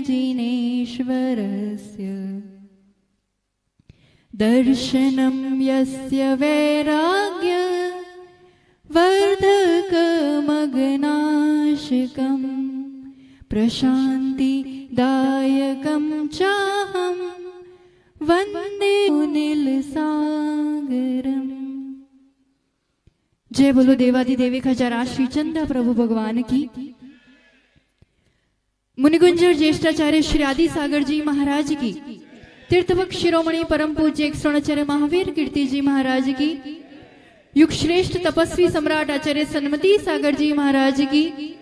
जिनेश्वरस्य दर्शनं यस्य वैराग्य वर्धकमग्नाशकं प्रशान्तिदायकं चाहं वन्दे नीलसागरम्। जय बोलो देवाधिदेव खजारा श्री चंदा प्रभु भगवान की। मुनिगुंजर ज्येष्ठाचार्य श्री आदि सागर जी महाराज की, तीर्थभक्त शिरोमणि परम पूज्य एक श्रोणाचार्य महावीर कीर्ति जी महाराज की, युग श्रेष्ठ तपस्वी सम्राट आचार्य सन्मति सागर जी महाराज की,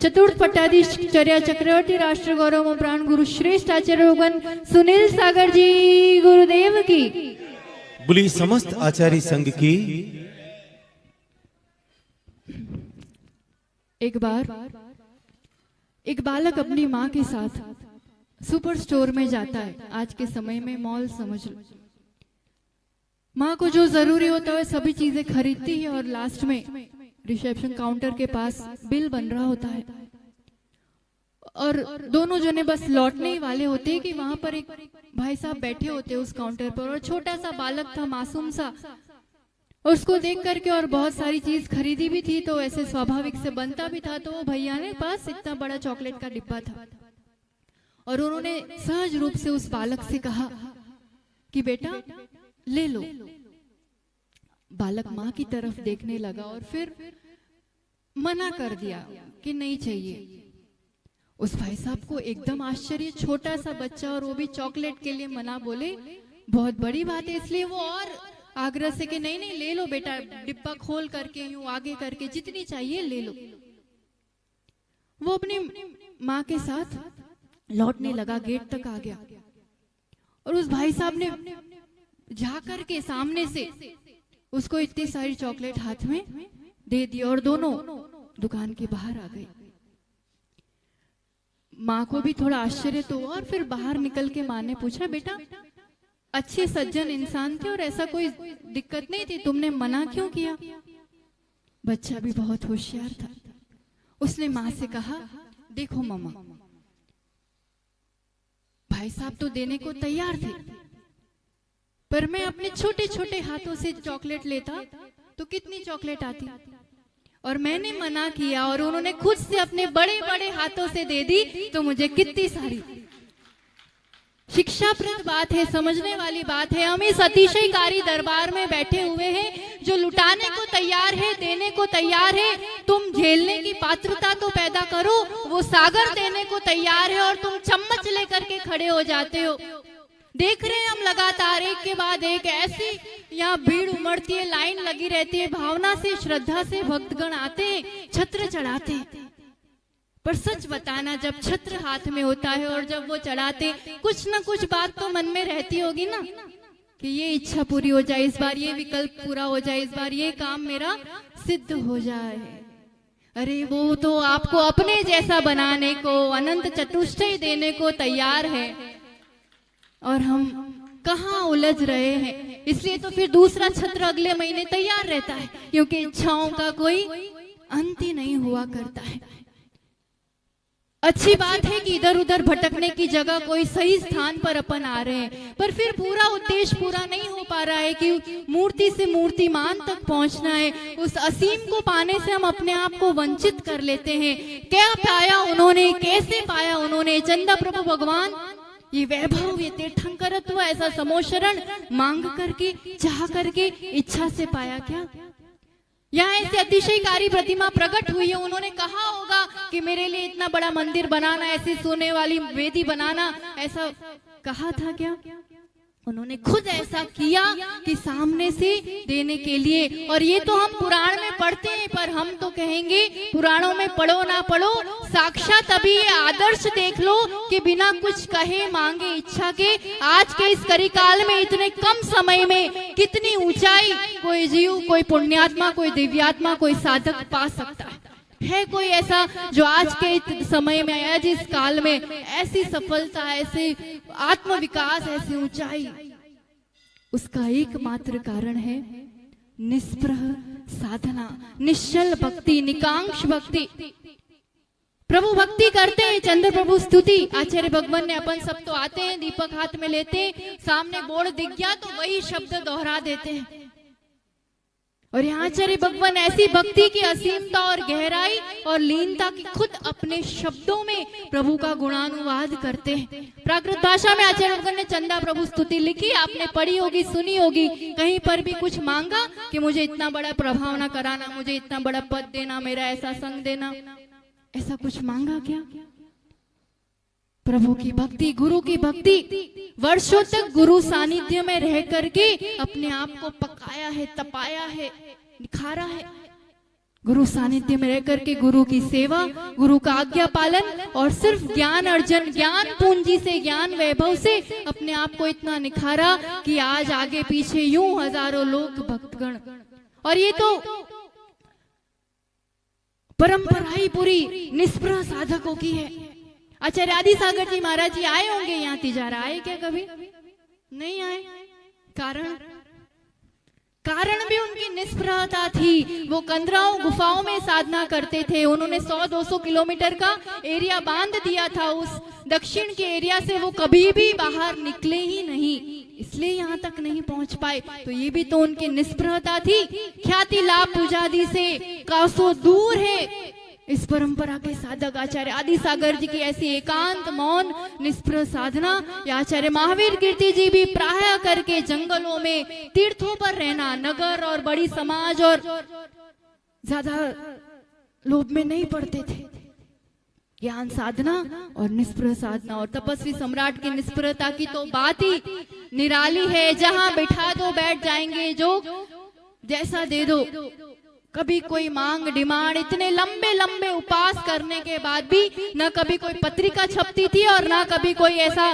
चतुर्थ पट्टाधीश्चर्य चक्रवर्ती राष्ट्र गौरव प्राण गुरु श्रेष्ठ आचार्य भगवान सुनील सागर जी गुरुदेव की। बोली समस्त आचार्य संघ की। एक बार एक बालक अपनी माँ के साथ सुपर स्टोर में जाता है। आज के समय में मॉल समझ लो। माँ को जो जरूरी होता है सभी चीजें खरीदती है और लास्ट में रिसेप्शन काउंटर के पास बिल बन रहा होता है और दोनों जने बस लौटने ही वाले होते हैं कि वहां पर एक भाई साहब बैठे होते हैं उस काउंटर पर और छोटा सा बालक था, मासूम सा। उसको देख करके और बहुत सारी चीज खरीदी भी थी तो ऐसे स्वाभाविक से बनता भी था। तो वो भैया ने पास इतना बड़ा चॉकलेट का डिब्बा था और उन्होंने सहज रूप से उस बालक से कहा कि बेटा ले लो। बालक माँ की तरफ देखने लगा और फिर मना कर दिया कि नहीं चाहिए। उस भाई साहब को एकदम आश्चर्य, छोटा सा बच्चा और वो भी चॉकलेट के लिए मना बोले, बहुत बड़ी बात है। इसलिए वो और आग्रह से कि नहीं नहीं ले लो बेटा, डिब्बा खोल करके यूं आगे करके जितनी चाहिए ले लो। वो अपनी माँ के साथ लौटने लगा, गेट तक आ गया और उस भाई साहब ने जाकर के सामने से उसको इतनी सारी चॉकलेट हाथ में दे दी और दोनों दुकान के बाहर आ गए। माँ को भी थोड़ा आश्चर्य तो हुआ और फिर बाहर निकल के माँ ने पूछा, बेटा अच्छे सज्जन इंसान थे और ऐसा कोई दिक्कत नहीं थी, तुमने मना क्यों किया? बच्चा भी बहुत होशियार था। उसने माँ से कहा, देखो मम्मा, भाई साहब तो देने को तैयार थे पर मैं अपने छोटे छोटे हाथों से चॉकलेट लेता तो कितनी चॉकलेट आती, और मैंने मना किया और उन्होंने खुद से अपने बड़े बड़े हाथों से दे दी तो मुझे कितनी सारी। शिक्षाप्रद बात है, समझने वाली बात है। हम इस अतिशयकारी दरबार में बैठे हुए हैं जो लुटाने को तैयार है, देने को तैयार है। तुम झेलने की पात्रता तो पैदा करो, वो सागर देने को तैयार है और तुम चम्मच लेकर के खड़े हो जाते हो। देख रहे हैं हम लगातार एक के बाद एक ऐसी यहाँ भीड़ उमड़ती है, लाइन लगी रहती है, भावना से श्रद्धा से भक्तगण आते हैं, छत्र चढ़ाते हैं। पर सच बताना, जब छत्र हाथ में होता है और जब वो चढ़ाते, कुछ ना कुछ बात तो मन में रहती होगी ना कि ये इच्छा पूरी हो जाए इस बार, ये विकल्प पूरा हो जाए इस बार, ये काम मेरा सिद्ध हो जाए। अरे वो तो आपको अपने जैसा बनाने को, अनंत चतुष्टय देने को तैयार है और हम कहाँ उलझ रहे हैं। इसलिए तो फिर दूसरा छत्र अगले महीने तैयार रहता है, क्योंकि इच्छाओं का कोई अंत ही नहीं हुआ करता है। अच्छी बात है कि इधर उधर भटकने की जगह कोई सही स्थान पर अपन आ रहे हैं, पर फिर पूरा उद्देश्य पूरा नहीं हो पा रहा है कि मूर्ति से मूर्तिमान तक पहुंचना है। उस असीम को पाने से हम अपने आप को वंचित कर लेते हैं। क्या पाया उन्होंने, कैसे पाया उन्होंने? चंदा प्रभु भगवान ये वैभव, ये तीर्थंकरत्व, ऐसा समोशरण मांग करके, चाह करके, इच्छा से पाया क्या? यहाँ ऐसे अतिशयकारी प्रतिमा प्रकट हुई है। उन्होंने कहा होगा कि मेरे लिए इतना बड़ा मंदिर बनाना, ऐसी सोने वाली वेदी बनाना, ऐसा कहा था क्या? उन्होंने खुद ऐसा किया कि सामने से देने के लिए। और ये तो हम पुराण में पढ़ते हैं, पर हम तो कहेंगे पुराणों में पढ़ो ना पढ़ो, साक्षात अभी ये आदर्श देख लो कि बिना कुछ कहे मांगे इच्छा के आज के इस कलिकाल में इतने कम समय में कितनी ऊंचाई कोई जीव, कोई पुण्यात्मा, कोई दिव्यात्मा, कोई साधक पा सकता है कोई ऐसा जो आज के समय में, आज इस काल में ऐसी सफलता, ऐसे आत्मविकास, ऐसी ऊंचाई? उसका एकमात्र कारण है निष्प्रह साधना, निश्चल भक्ति, निकांक्ष भक्ति। प्रभु भक्ति करते हैं, चंद्र प्रभु स्तुति। आचार्य भगवान ने अपन सब तो आते हैं, दीपक हाथ में लेते हैं, सामने बोर्ड दिख गया तो वही शब्द दोहरा देते हैं। और यहाँ आचार्य भगवान ऐसी भक्ति की असीमता और गहराई और लीनता की खुद अपने शब्दों में प्रभु का गुणानुवाद करते हैं। प्राकृत भाषा में आचार्य भगवान ने चंदा प्रभु स्तुति लिखी, आपने पढ़ी होगी, सुनी होगी। कहीं पर भी कुछ मांगा कि मुझे इतना बड़ा प्रभावना कराना, मुझे इतना बड़ा पद देना, मेरा ऐसा संग देना, ऐसा कुछ मांगा क्या? प्रभु की भक्ति, गुरु की भक्ति, वर्षों तक गुरु सानिध्य में रह करके अपने आप को पकाया है, तपाया है, निखारा है। गुरु सानिध्य में रह करके गुरु की सेवा, गुरु का आज्ञा पालन और सिर्फ ज्ञान अर्जन, ज्ञान पूंजी से, ज्ञान वैभव से अपने आप को इतना निखारा कि आज आगे पीछे यूं हजारों लोग भक्तगण। और ये तो परंपरा ही पूरी निष्प्रह साधकों की है। आचार्य आदि सागर जी महाराज जी आए होंगे यहाँ तिजारा, आए क्या कभी? नहीं आए। कारण भी उनकी निष्प्रहता थी। वो कंदराओं गुफाओं में साधना करते थे। उन्होंने 100-200 किलोमीटर का एरिया बांध दिया था। उस दक्षिण के एरिया से वो कभी भी बाहर निकले ही नहीं, इसलिए यहाँ तक नहीं पहुंच पाए। तो ये भी तो उनकी निष्प्रहता थी। ख्याति लाभ पूजादि से कासों दूर है इस परंपरा के साधक आचार्य आदि सागर जी की ऐसी एकांत मौन निष्प्रह साधना। या आचार्य महावीर कीर्ति जी भी प्राय करके जंगलों में, तीर्थों पर रहना, नगर और बड़ी समाज और ज्यादा लोभ में नहीं पड़ते थे। ज्ञान साधना और निष्प्रह साधना। और तपस्वी सम्राट की निष्प्रहता की तो बात ही निराली है। जहां बैठा दो बैठ जाएंगे, जो जैसा दे दो। कभी कोई मांग डिमांड, इतने लंबे लंबे उपास करने के बाद भी न कभी कोई पत्रिका छपती थी और ना कभी कोई ऐसा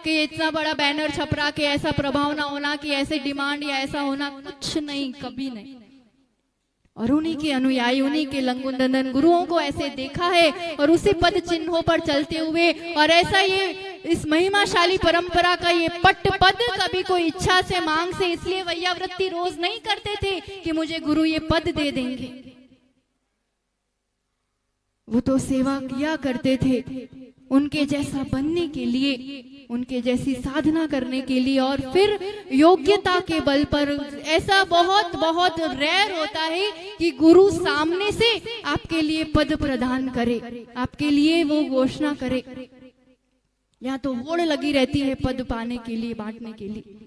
कि इतना बड़ा बैनर छप रहा कि ऐसा प्रभाव ना होना, कि ऐसे डिमांड या ऐसा होना, कुछ नहीं, कभी नहीं। और उन्हीं के अनुयायी, उन्हीं के लंगुंदन गुरुओं को ऐसे देखा है और उसी पद चिन्हों पर चलते हुए, और ऐसा ये इस महिमाशाली परंपरा का ये पट पद कभी कोई इच्छा से, मांग से, इसलिए वैयावृत्ति रोज नहीं करते थे कि मुझे गुरु ये पद दे देंगे। वो तो सेवा किया करते थे उनके जैसा बनने के लिए, उनके जैसी साधना करने के लिए। और फिर योग्यता के बल पर ऐसा बहुत बहुत रेयर होता है कि गुरु सामने से आपके लिए पद प्रदान करे, आपके लिए वो घोषणा करे। यहाँ तो होड़ लगी रहती है पद पाने के लिए, बांटने के लिए।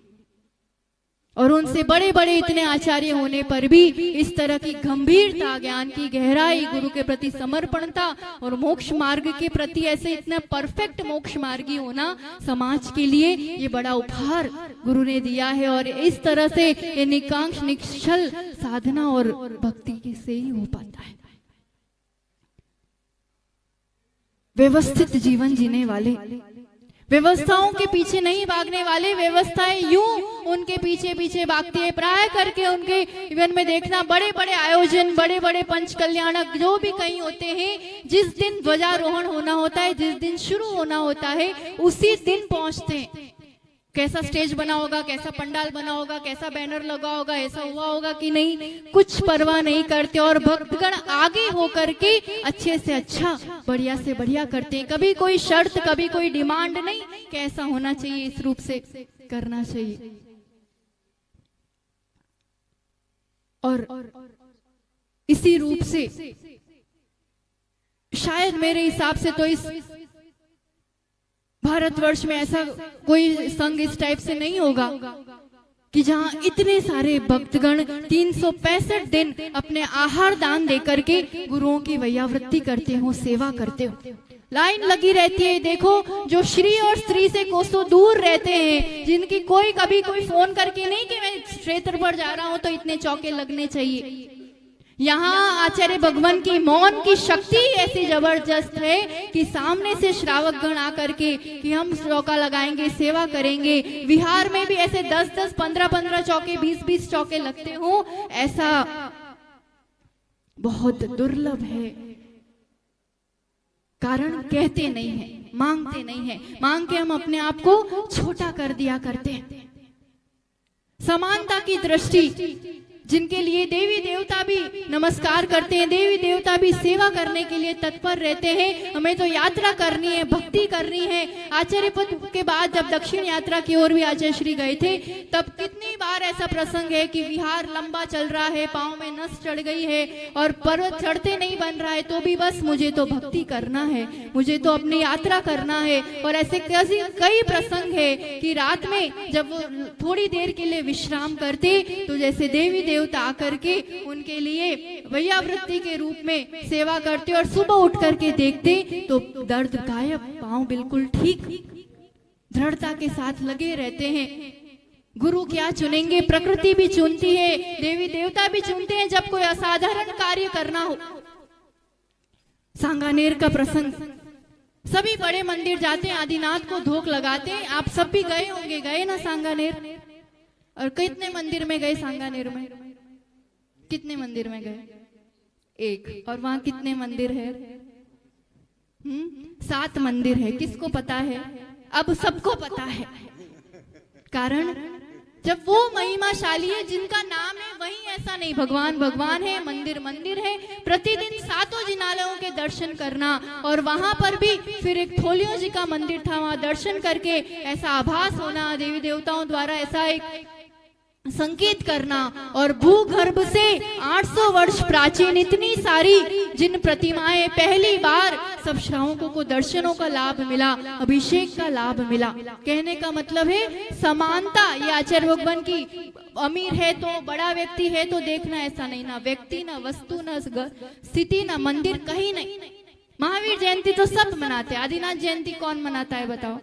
और उनसे बड़े बड़े इतने आचार्य होने पर भी इस तरह की गंभीरता, ज्ञान की गहराई, गुरु के प्रति समर्पणता और मोक्ष मार्ग के प्रति ऐसे इतना परफेक्ट मोक्ष मार्गी होना समाज के लिए ये बड़ा उपहार गुरु ने दिया है। और इस तरह से ये निकांक्ष निश्चल साधना और भक्ति से ही हो पाता है। व्यवस्थित जीवन जीने वाले, व्यवस्थाओं के पीछे नहीं भागने वाले, व्यवस्थाएं यूं उनके पीछे पीछे भागती है। प्राय करके उनके जीवन में देखना, बड़े बड़े आयोजन, बड़े बड़े पंच कल्याणक जो भी कहीं होते हैं, जिस दिन ध्वजारोहण होना होता है, जिस दिन शुरू होना होता है, उसी दिन पहुंचते हैं। कैसा स्टेज बना होगा, कैसा पंडाल बना होगा, कैसा बैनर लगा होगा, ऐसा हुआ होगा कि नहीं, कुछ परवाह नहीं करते। और भक्तगण आगे होकर के अच्छे से अच्छा, बढ़िया से बढ़िया करते हैं। कभी कोई शर्त, कभी कोई डिमांड नहीं, कैसा होना चाहिए, इस रूप से करना चाहिए। और इसी रूप से शायद मेरे हिसाब से तो इस भारतवर्ष में ऐसा कोई संघ इस टाइप से नहीं होगा कि जहां इतने सारे भक्तगण 365 दिन अपने आहार दान देकर के गुरुओं की वैयावृत्ति करते हो, सेवा करते हो। लाइन लगी रहती है। देखो, जो श्री और स्त्री से कोसों दूर रहते हैं, जिनकी कोई कभी कोई फोन करके नहीं कि मैं क्षेत्र पर जा रहा हूं तो इतने चौके लगने चाहिए। यहाँ आचार्य भगवान की मौन की शक्ति ऐसी जबरदस्त है कि सामने से श्रावक गण आकर के कि हम चौका लगाएंगे, सेवा करेंगे। विहार में भी ऐसे 10-10, 15-15 चौके, 20-20 चौके लगते हो, ऐसा बहुत दुर्लभ है। कारण कहते नहीं है, मांगते नहीं है। मांग के हम अपने आप को छोटा कर दिया करते हैं। समानता की दृष्टि जिनके लिए देवी देवता भी नमस्कार करते हैं, देवी देवता भी सेवा करने के लिए तत्पर रहते हैं। हमें तो यात्रा करनी है, भक्ति करनी है। आचार्य पद के बाद जब दक्षिण यात्रा की ओर भी आचार्य श्री गए थे, तब कितनी बार ऐसा प्रसंग है कि विहार लंबा चल रहा है, पाँव में नस चढ़ गई है और पर्वत चढ़ते नहीं बन रहा है, तो भी बस मुझे तो भक्ति करना है, मुझे तो अपनी यात्रा करना है। और ऐसे कई प्रसंग है कि रात में जब वो थोड़ी देर के लिए विश्राम करते, तो जैसे देवी देवता आकर के उनके लिए वैयावृत्ति के रूप में सेवा करते और सुबह उठ करके देखते तो दर्द गायब, पांव बिल्कुल ठीक, दृढ़ता के साथ लगे रहते हैं। गुरु क्या चुनेंगे, प्रकृति भी चुनती है, देवी देवता भी चुनते हैं जब कोई असाधारण कार्य करना हो। सांगानेर का प्रसंग, सभी बड़े मंदिर जाते हैं, आदिनाथ को धोख लगाते हैं। आप सब भी गए होंगे, गए ना सांगानेर? और कितने मंदिर में गए सांगानेर में? कितने मंदिर में गए? एक। और वहां कितने मंदिर है? 7 मंदिर है। किसको पता है? अब सबको पता है। कारण जब वो महिमाशाली है जिनका नाम है, वहीं ऐसा नहीं, भगवान भगवान है, मंदिर मंदिर है। प्रतिदिन 7 जिनालयों के दर्शन करना, और वहां पर भी फिर एक थोलियो जी का मंदिर था, वहां दर्शन करके ऐसा आभास होना, देवी देवताओं द्वारा ऐसा एक संकेत करना। और भूगर्भ से 800 वर्ष प्राचीन इतनी सारी जिन प्रतिमाएं, पहली बार सब श्रावकों को दर्शनों का लाभ मिला, अभिषेक का लाभ मिला। कहने का मतलब है समानता। ये आचार्य भगवान की, अमीर है तो, बड़ा व्यक्ति है तो देखना, ऐसा नहीं, ना व्यक्ति, ना वस्तु, ना स्थिति, ना मंदिर, कहीं नहीं। महावीर जयंती तो सब मनाते हैं, आदिनाथ जयंती कौन मनाता है बताओ?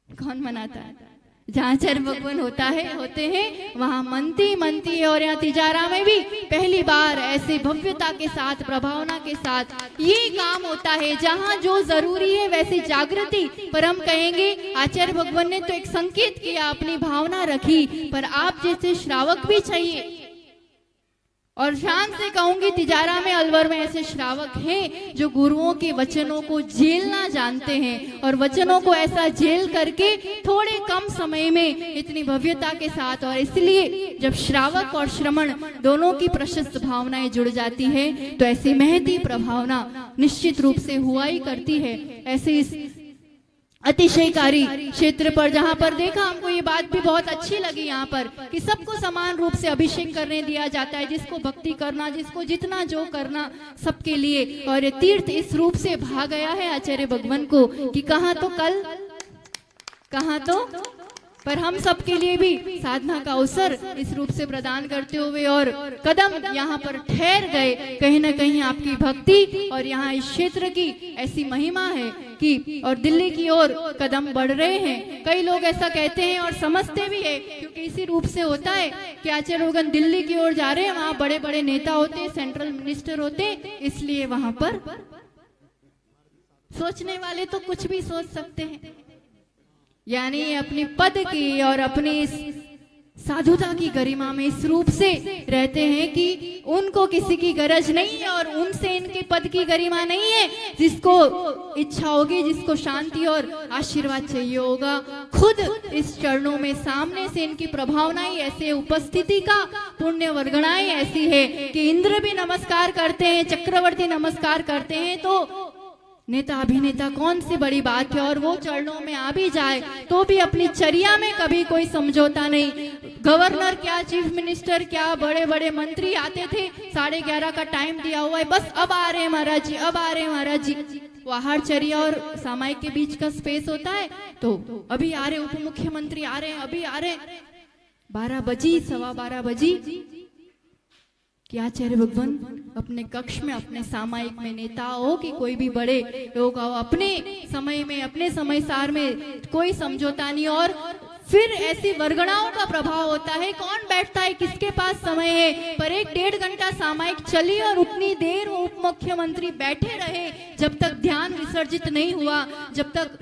कौन मनाता है? जहाँ आचार्य भगवान होते हैं वहां मनती है। और यहाँ तिजारा में भी पहली बार ऐसे भव्यता के साथ, प्रभावना के साथ ये काम होता है। जहाँ जो जरूरी है वैसी जागृति, पर हम कहेंगे आचार्य भगवान ने तो एक संकेत किया, अपनी भावना रखी, पर आप जैसे श्रावक भी चाहिए। और शान से कहूंगी, तिजारा में, अलवर में ऐसे श्रावक हैं जो गुरुओं के वचनों को झेलना जानते हैं, और वचनों को ऐसा झेल करके थोड़े कम समय में इतनी भव्यता के साथ। और इसलिए जब श्रावक और श्रमण दोनों की प्रशस्त भावनाएं जुड़ जाती है, तो ऐसी महती प्रभावना निश्चित रूप से हुआ ही करती है। ऐसे इस अतिशयकारी क्षेत्र पर, जहां पर देखा, हमको ये बात भी बहुत अच्छी लगी यहाँ पर कि सबको समान रूप से अभिषेक करने दिया जाता है, जिसको भक्ति करना, जिसको जितना जो करना, सबके लिए। और ये तीर्थ इस रूप से भा गया है आचार्य भगवान को कि कहाँ तो कल, कहाँ तो, पर हम सबके लिए भी साधना का अवसर इस रूप से प्रदान करते हुए और कदम यहाँ पर ठहर गए। कहीं ना कहीं आपकी भक्ति और यहाँ इस क्षेत्र की ऐसी महिमा है कि, और दिल्ली की ओर कदम बढ़ रहे हैं। कई लोग ऐसा कहते हैं और समझते भी है, क्योंकि इसी रूप से होता है कि आचार्य भगवान दिल्ली की ओर जा रहे हैं, वहाँ बड़े बड़े नेता होते हैं, सेंट्रल मिनिस्टर होते हैं, इसलिए वहां पर सोचने वाले तो कुछ भी सोच सकते हैं। यानी अपनी पद की और अपनी इस साधुता की गरिमा में इस रूप से रहते हैं कि उनको किसी की गरज नहीं है और उनसे इनके पद की गरिमा नहीं है। जिसको इच्छा होगी, जिसको शांति और आशीर्वाद चाहिए होगा, खुद इस चरणों में सामने से इनकी प्रभावनाएं ऐसे, उपस्थिति का पुण्य वर्गणाएं ऐसी है कि इंद्र भी नमस्कार करते हैं, चक्रवर्ती नमस्कार करते हैं, तो नेता अभिनेता कौन सी बड़ी बात है। और वो चरणों में आ भी जाए तो भी अपनी चर्या में कभी कोई समझौता नहीं। गवर्नर क्या, चीफ मिनिस्टर क्या, बड़े बड़े मंत्री आते थे, 11:30 का टाइम दिया हुआ है, बस अब आ रहे हैं महाराज जी, अब आ रहे हैं महाराज जी। आहार चर्या और सामायिक के बीच का स्पेस होता है, तो अभी आ रहे, उप मुख्यमंत्री आ रहे हैं, अभी आ रहे। 12 बजी, 12:15 बजी कि आचार्य भगवान अपने कक्ष में, अपने सामायिक में, नेता हो कि कोई भी बड़े लोग आओ, अपने समय में, अपने समय सार में कोई समझौता नहीं। और फिर ऐसी वर्गणाओं का प्रभाव होता है, कौन बैठता है, किसके पास समय है, पर 1-1.5 घंटा सामायिक चली और उतनी देर वो उप मुख्यमंत्री बैठे रहे जब तक ध्यान विसर्जित नहीं हुआ, जब तक,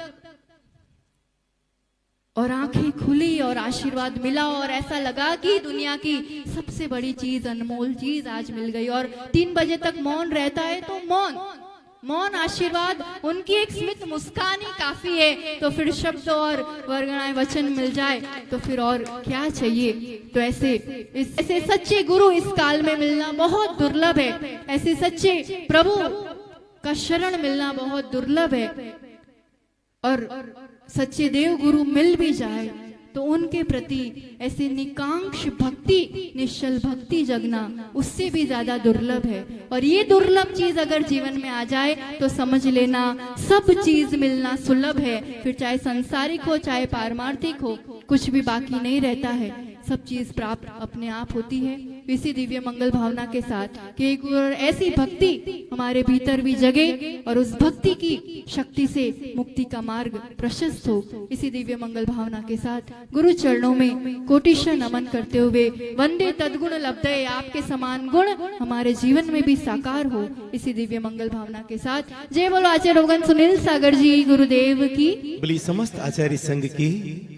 और आंखें खुली और आशीर्वाद मिला और ऐसा लगा कि दुनिया की सबसे बड़ी चीज, अनमोल चीज आज मिल गई। और 3 बजे तक मौन रहता है, तो मौन मौन आशीर्वाद, उनकी एक स्मित मुस्कान ही काफी है। तो फिर शब्द और वर्णनाएं वचन मिल जाए तो फिर और क्या चाहिए। तो ऐसे सच्चे गुरु इस काल में मिलना बहुत दुर्लभ है। ऐसे सच्चे प्रभु का शरण मिलना बहुत दुर्लभ है। और सच्चे देव गुरु मिल भी जाए तो उनके प्रति ऐसी निकांक्ष भक्ति, निश्चल भक्ति जगना उससे भी ज्यादा दुर्लभ है। और ये दुर्लभ चीज अगर जीवन में आ जाए तो समझ लेना सब चीज मिलना सुलभ है। फिर चाहे सांसारिक हो चाहे पारमार्थिक हो, कुछ भी बाकी नहीं रहता है, सब चीज प्राप्त अपने आप होती है। इसी दिव्य मंगल भावना के साथ कि एक और ऐसी भक्ति हमारे भीतर भी जगे और उस भक्ति की शक्ति से मुक्ति का मार्ग प्रशस्त हो। इसी दिव्य मंगल भावना के साथ गुरु चरणों में कोटिशः नमन करते हुए वंदे तद्गुण लब्धे, आपके समान गुण हमारे जीवन में भी साकार हो। इसी दिव्य मंगल भावना के साथ जय बोलो आचार्य रोगन सुनील सागर जी गुरुदेव की, बोली समस्त आचार्य संघ की।